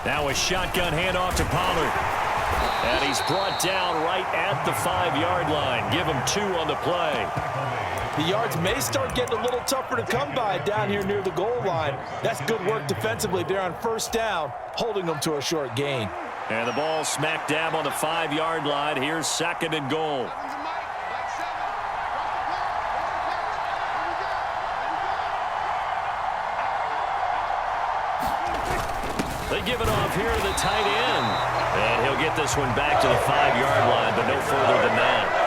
Now a shotgun handoff to Pollard. And he's brought down right at the 5-yard line. Give him 2 on the play. The yards may start getting a little tougher to come by down here near the goal line. That's good work defensively there on first down, holding them to a short gain. And the ball smack dab on the 5-yard line. Here's 2nd and goal. They give it off here to the tight end. And he'll get this one back to the 5-yard line, but no further than that.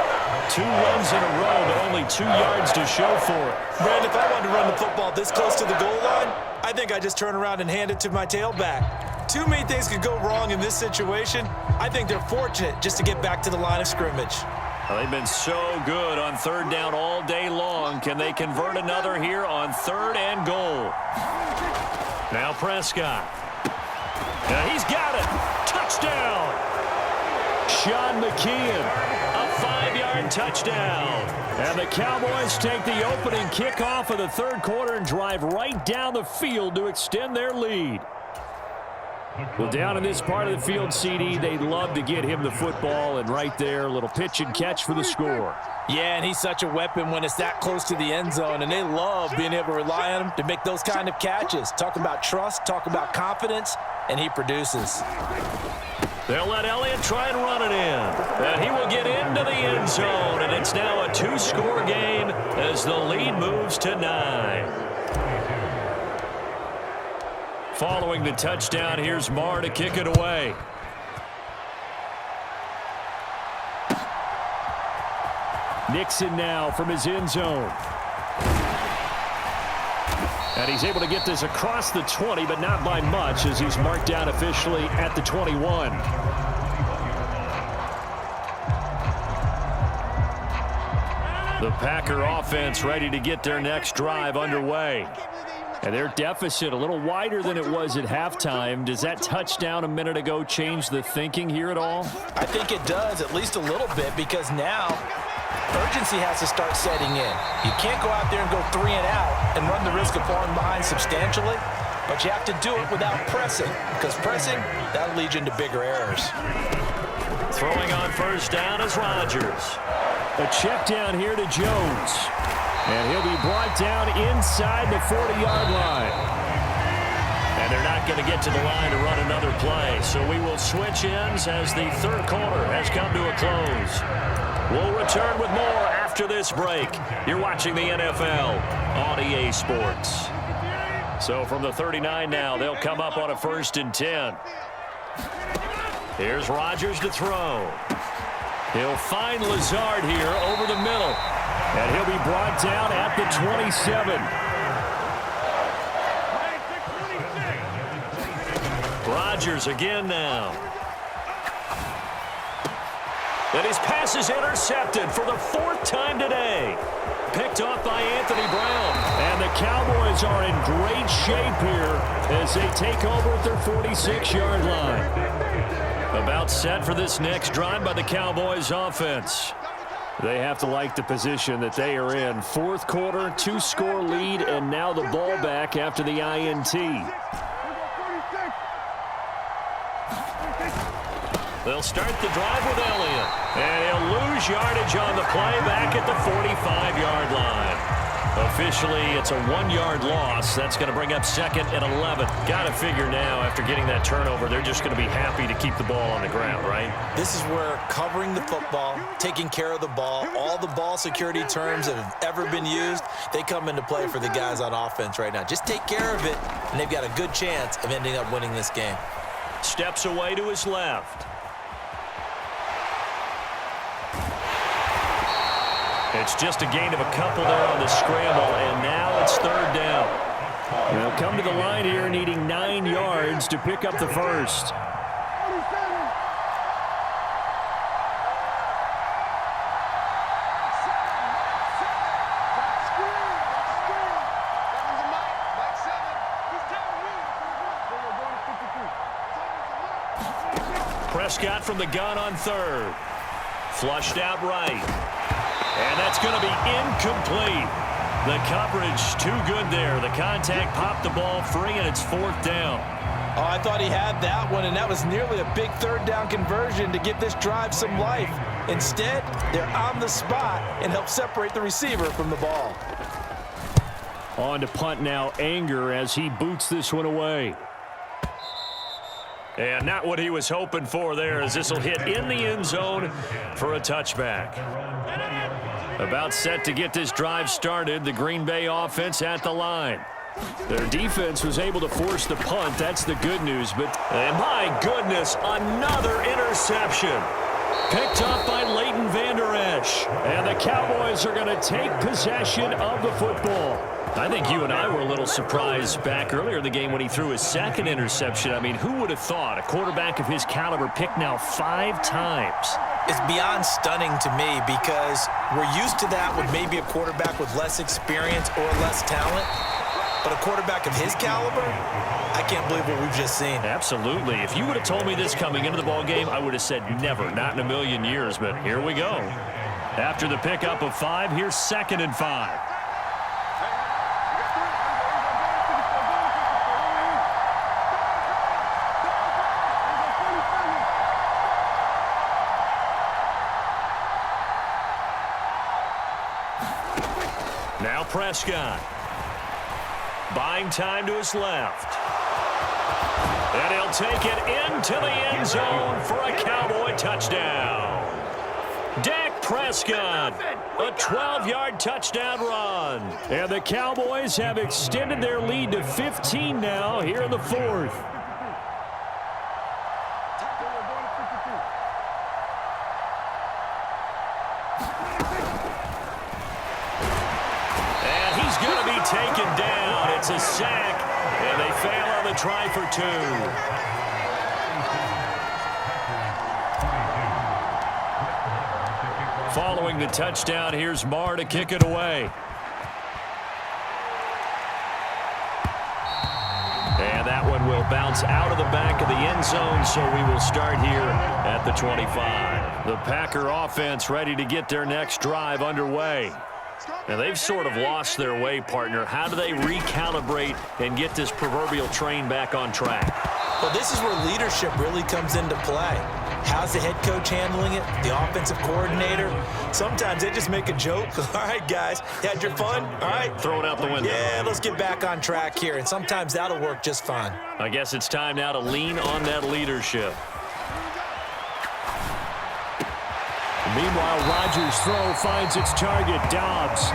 2 runs in a row, but only 2 yards to show for it. Brand, if I wanted to run the football this close to the goal line, I think I just turn around and hand it to my tailback. Too many things could go wrong in this situation. I think they're fortunate just to get back to the line of scrimmage. Well, they've been so good on 3rd down all day long. Can they convert another here on 3rd and goal? Now Prescott. Now he's got it. Touchdown. Sean McKeon, a 5-yard touchdown. And the Cowboys take the opening kickoff of the 3rd quarter and drive right down the field to extend their lead. Well, down in this part of the field, CD, they'd love to get him the football, and right there, a little pitch and catch for the score. Yeah, and he's such a weapon when it's that close to the end zone, and they love being able to rely on him to make those kind of catches. Talk about trust, talk about confidence, and he produces. They'll let Elliott try and run it in, and he will get into the end zone, and it's now a 2-score game as the lead moves to 9. Following the touchdown, here's Marr to kick it away. Nixon now from his end zone. And he's able to get this across the 20, but not by much, as he's marked down officially at the 21. The Packer offense ready to get their next drive underway. And their deficit a little wider than it was at halftime. Does that touchdown a minute ago change the thinking here at all? I think it does, at least a little bit, because now urgency has to start setting in. You can't go out there and go 3 and out and run the risk of falling behind substantially, but you have to do it without pressing, because pressing, that'll lead you into bigger errors. Throwing on first down is Rodgers. A check down here to Jones. And he'll be brought down inside the 40-yard line. And they're not going to get to the line to run another play. So we will switch ends as the 3rd quarter has come to a close. We'll return with more after this break. You're watching the NFL on EA Sports. So from the 39 now, they'll come up on a 1st and 10. Here's Rodgers to throw. He'll find Lazard here over the middle. And he'll be brought down at the 27. Rodgers again now. And his pass is intercepted for the 4th time today. Picked off by Anthony Brown. And the Cowboys are in great shape here as they take over at their 46-yard line. About set for this next drive by the Cowboys offense. They have to like the position that they are in. 4th quarter, 2-score lead, and now the ball back after the INT. They'll start the drive with Elliott. And he'll lose yardage on the play back at the 45-yard line. Officially, it's a 1-yard loss. That's going to bring up 2nd and 11. Got to figure now, after getting that turnover, they're just going to be happy to keep the ball on the ground, right? This is where covering the football, taking care of the ball, all the ball security terms that have ever been used, they come into play for the guys on offense right now. Just take care of it, and they've got a good chance of ending up winning this game. Steps away to his left. It's just a gain of a couple there on the scramble, and now it's 3rd down. They'll come to the line here needing 9 yards to pick up the first. Prescott from the gun on 3rd. Flushed out right. And that's going to be incomplete. The coverage too good there. The contact popped the ball free, and it's 4th down. Oh, I thought he had that one, and that was nearly a big 3rd down conversion to give this drive some life. Instead, they're on the spot and help separate the receiver from the ball. On to punt now, Anger, as he boots this one away. And not what he was hoping for there, as this will hit in the end zone for a touchback. About set to get this drive started, the Green Bay offense at the line. Their defense was able to force the punt. That's the good news. But my goodness, another interception. Picked up by Leighton Vander Esch. And the Cowboys are going to take possession of the football. I think you and I were a little surprised back earlier in the game when he threw his 2nd interception. I mean, who would have thought a quarterback of his caliber picked now 5 times? It's beyond stunning to me because we're used to that with maybe a quarterback with less experience or less talent. But a quarterback of his caliber, I can't believe what we've just seen. Absolutely. If you would have told me this coming into the ball game, I would have said never, not in a million years. But here we go. After the pickup of 5, here's 2nd and 5. Now Prescott. Buying time to his left. And he'll take it into the end zone for a Cowboy touchdown. Dak Prescott, a 12-yard touchdown run. And the Cowboys have extended their lead to 15 now here in the 4th. Taken down. It's a sack, and they fail on the try for 2. Following the touchdown, here's Marr to kick it away. And that one will bounce out of the back of the end zone, so we will start here at the 25. The Packer offense ready to get their next drive underway. Now, they've sort of lost their way, partner. How do they recalibrate and get this proverbial train back on track? Well, this is where leadership really comes into play. How's the head coach handling it? The offensive coordinator? Sometimes they just make a joke. All right, guys, had your fun? All right. Throw it out the window. Yeah, let's get back on track here, and sometimes that'll work just fine. I guess it's time now to lean on that leadership. Meanwhile, Rodgers' throw finds its target, Dobbs.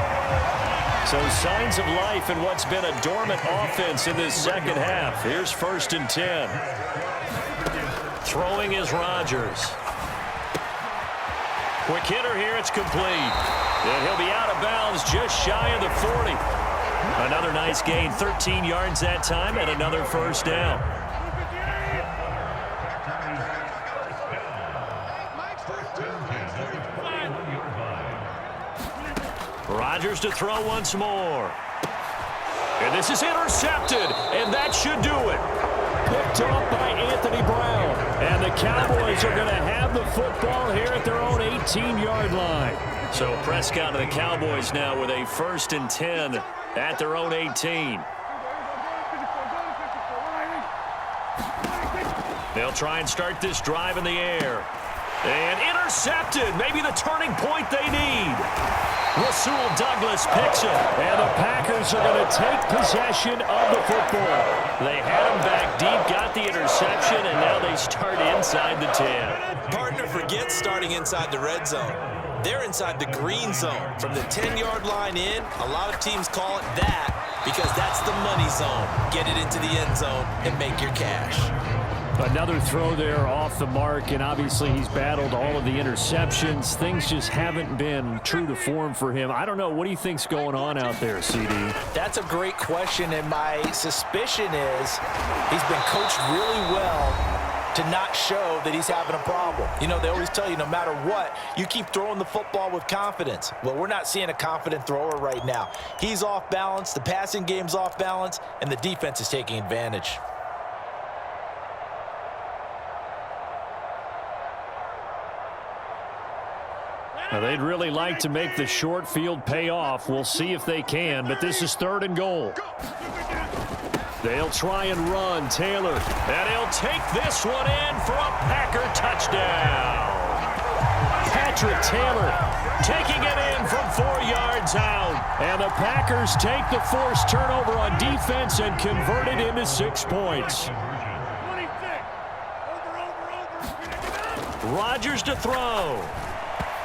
So signs of life in what's been a dormant offense in this second half. Here's 1st and 10. Throwing is Rodgers. Quick hitter here, it's complete. And he'll be out of bounds just shy of the 40. Another nice gain, 13 yards that time, and another 1st down. Rodgers to throw once more. And this is intercepted, and that should do it. Picked up by Anthony Brown. And the Cowboys are going to have the football here at their own 18-yard line. So Prescott and the Cowboys now with a 1st and 10 at their own 18. They'll try and start this drive in the air. And intercepted. Maybe the turning point they need. Rasul Douglas picks it, and the Packers are going to take possession of the football. They had him back deep, got the interception, and now they start inside the 10. Partner forgets starting inside the red zone. They're inside the green zone. From the 10-yard line in, a lot of teams call it that because that's the money zone. Get it into the end zone and make your cash. Another throw there off the mark, and obviously he's battled all of the interceptions. Things just haven't been true to form for him. I don't know. What do you think's going on out there, CD? That's a great question, and my suspicion is he's been coached really well to not show that he's having a problem. You know, they always tell you no matter what, you keep throwing the football with confidence. Well, we're not seeing a confident thrower right now. He's off balance, the passing game's off balance, and the defense is taking advantage. Now, they'd really like to make the short field pay off. We'll see if they can, but this is 3rd and goal. They'll try and run. Taylor. And he'll take this one in for a Packer touchdown. Patrick Taylor taking it in from 4 yards out. And the Packers take the forced turnover on defense and convert it into 6 points. Rodgers to throw.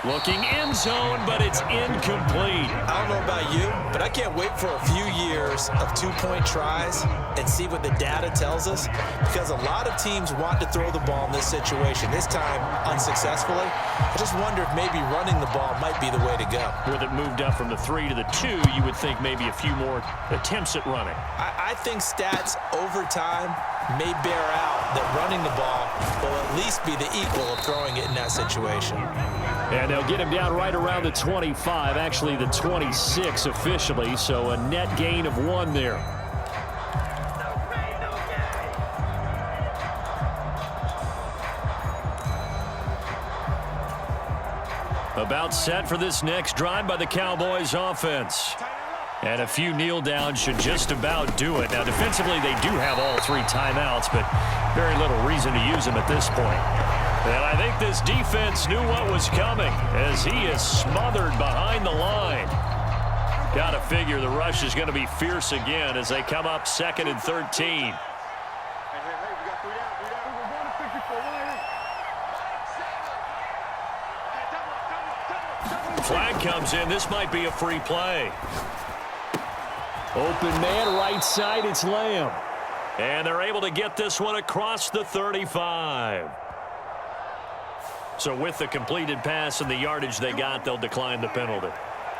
Looking end zone, but it's incomplete. I don't know about you, but I can't wait for a few years of 2-point tries and see what the data tells us, because a lot of teams want to throw the ball in this situation, this time unsuccessfully. I just wonder if maybe running the ball might be the way to go. With it moved up from the 3 to the 2, you would think maybe a few more attempts at running. I think stats over time may bear out that running the ball will at least be the equal of throwing it in that situation. And they'll get him down right around the 25, actually the 26 officially, so a net gain of 1 there. About set for this next drive by the Cowboys offense. And a few kneel downs should just about do it. Now, defensively, they do have all 3 timeouts, but very little reason to use them at this point. And I think this defense knew what was coming as he is smothered behind the line. Got to figure the rush is going to be fierce again as they come up 2nd and 13. Flag comes in. This might be a free play. Open man, right side, it's Lamb. And they're able to get this one across the 35. So with the completed pass and the yardage they got, they'll decline the penalty.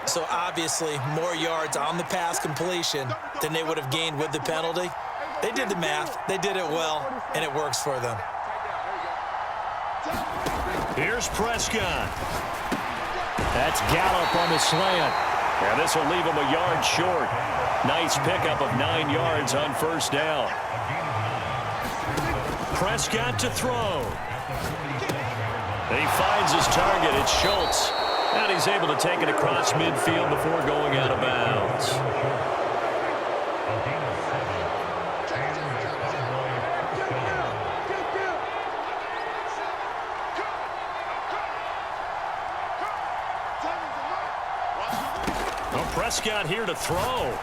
So obviously more yards on the pass completion than they would have gained with the penalty. They did the math. They did it well, and it works for them. Here's Prescott. That's Gallup on the slant. And this will leave him a yard short. Nice pickup of 9 yards on 1st down. Prescott to throw. He finds his target. It's Schultz. And he's able to take it across midfield before going out of bounds. Prescott here to throw.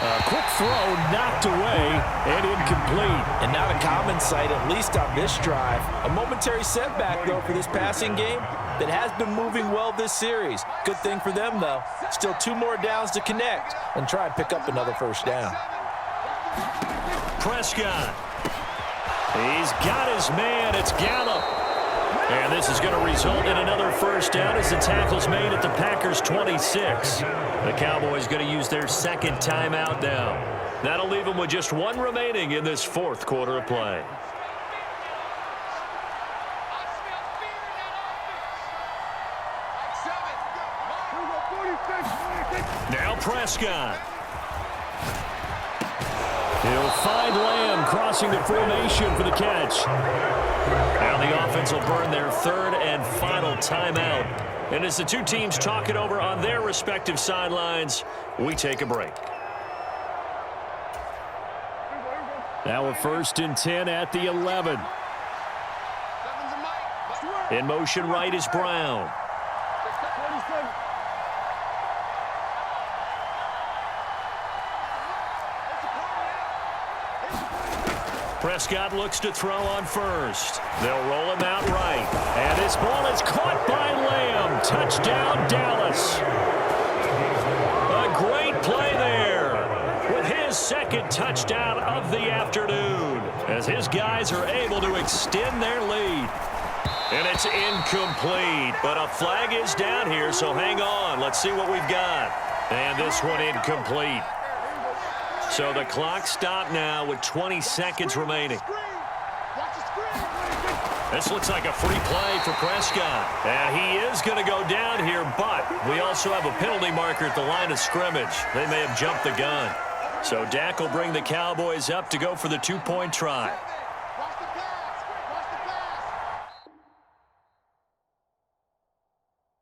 A quick throw knocked away and incomplete. And not a common sight, at least on this drive. A momentary setback, though, for this passing game that has been moving well this series. Good thing for them, though. Still 2 more downs to connect and try and pick up another 1st down. Prescott. He's got his man. It's Gallup. And this is going to result in another 1st down as the tackle's made at the Packers' 26. The Cowboys going to use their 2nd timeout now. That'll leave them with just 1 remaining in this 4th quarter of play. Now Prescott. He'll find Lamb crossing the formation for the catch. Now the offense will burn their 3rd and final timeout. And as the 2 teams talk it over on their respective sidelines, we take a break. Now a 1st and 10 at the 11. In motion right is Brown. Prescott looks to throw on 1st. They'll roll him out right. And this ball is caught by Lamb. Touchdown, Dallas. A great play there with his 2nd touchdown of the afternoon as his guys are able to extend their lead. And it's incomplete, but a flag is down here, so hang on. Let's see what we've got. And this one incomplete. So the clock stopped now with 20 seconds remaining. This looks like a free play for Prescott. And he is going to go down here, but we also have a penalty marker at the line of scrimmage. They may have jumped the gun. So Dak will bring the Cowboys up to go for the 2-point try.